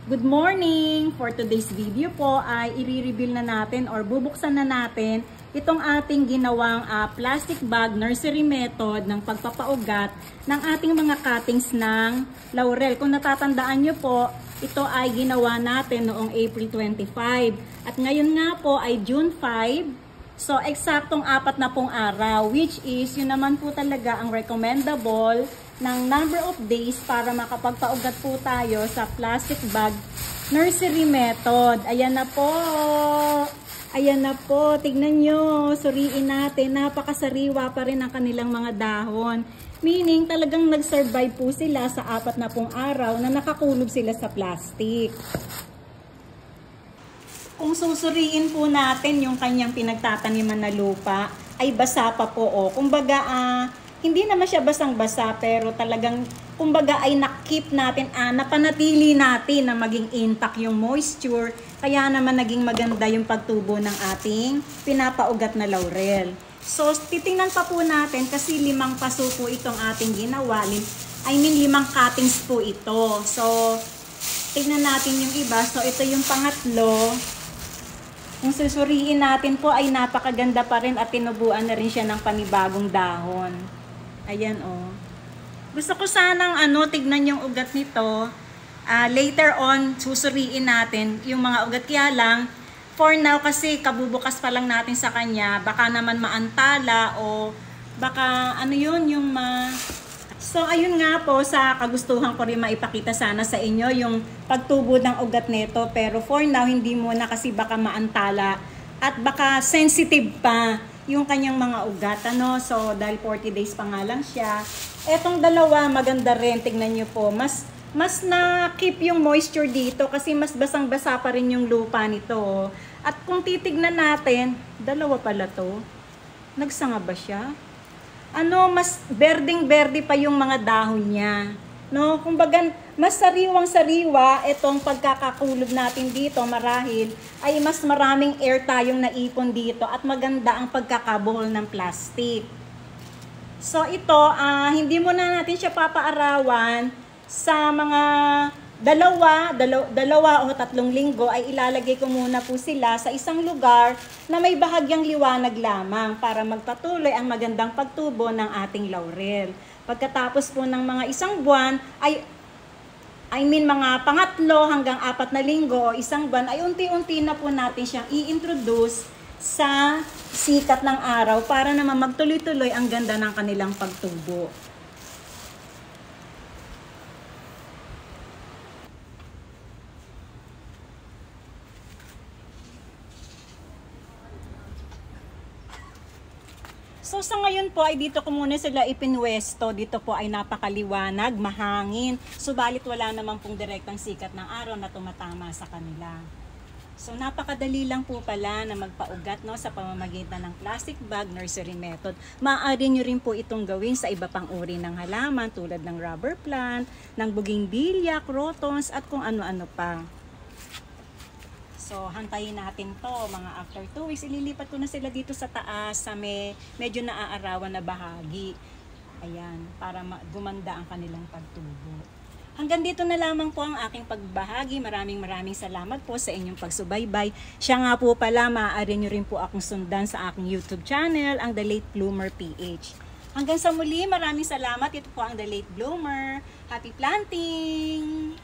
Good morning! For today's video po ay i-reveal na natin or bubuksan na natin itong ating ginawang plastic bag nursery method ng pagpapaugat ng ating mga cuttings ng laurel. Kung natatandaan nyo po, ito ay ginawa natin noong April 25. At ngayon nga po ay June 5. So, eksaktong 40 araw, which is yun naman po talaga ang recommendable ng number of days para makapagpaugat po tayo sa plastic bag nursery method. Ayan na po. Ayan na po. Tignan nyo. Suriin natin. Napakasariwa pa rin ang kanilang mga dahon. Meaning, talagang nag-survive po sila sa 40 araw na nakakulog sila sa plastic. Kung susuriin po natin yung kanyang pinagtataniman na lupa, ay basa pa po. Kumbaga, hindi naman siya basang-basa, pero talagang, kumbaga ay nakip natin, napanatili natin na maging intact yung moisture, kaya naman naging maganda yung pagtubo ng ating pinapaugat na laurel. So, titingnan pa po natin kasi 5 paso po itong ating ginawa. 5 cuttings po ito. So, tingnan natin yung iba. So, ito yung pangatlo. Kung susuriin natin po ay napakaganda pa rin at tinubuan na rin siya ng panibagong dahon. Ayan Gusto ko sanang tignan yung ugat nito. Later on, susuriin natin yung mga ugat. Kaya lang, for now kasi kabubukas pa lang natin sa kanya, baka naman maantala o baka yung So ayun nga po, sa kagustuhan ko rin maipakita sana sa inyo yung pagtubo ng ugat nito. Pero for now, hindi muna kasi baka maantala at baka sensitive pa yung kanyang mga ugat. So dahil 40 days pa nga lang siya. Etong dalawa, maganda rin. Tignan nyo po, mas na-keep yung moisture dito kasi mas basang-basa pa rin yung lupa nito. At kung titignan natin, dalawa pala to. Nagsanga ba siya? Mas berding-berde pa yung mga dahon niya. Kumbaga, mas sariwang-sariwa itong pagkakakulog natin dito marahil ay mas maraming air tayong naipon dito at maganda ang pagkakabuhol ng plastic. So ito, hindi muna natin siya papaarawan sa mga dalawa o 3 linggo ay ilalagay ko muna po sila sa isang lugar na may bahagyang liwanag lamang para magpatuloy ang magandang pagtubo ng ating laurel. Pagkatapos po ng mga 1 buwan mga pangatlo hanggang 4 na linggo o 1 buwan ay unti-unti na po natin siyang i-introduce sa sikat ng araw para naman magtuloy-tuloy ang ganda ng kanilang pagtubo. So sa ngayon po ay dito ko muna sila ipinwesto. Dito po ay napakaliwanag, mahangin. Subalit wala naman pong direktang sikat ng araw na tumatama sa kanila. So napakadali lang po pala na magpaugat sa pamamagitan ng plastic bag nursery method. Maaari nyo rin po itong gawin sa iba pang uri ng halaman tulad ng rubber plant, ng bougainvillea, crotons at kung ano-ano pa. So, hantayin natin to. Mga after 2 weeks, ililipat ko na sila dito sa taas sa medyo naaarawan na bahagi. Ayan, para gumanda ang kanilang pagtubo. Hanggang dito na lamang po ang aking pagbahagi. Maraming salamat po sa inyong pagsubaybay. Siya nga po pala, maaari nyo rin po akong sundan sa aking YouTube channel, ang The Late Bloomer PH. Hanggang sa muli, maraming salamat. Ito po ang The Late Bloomer. Happy planting!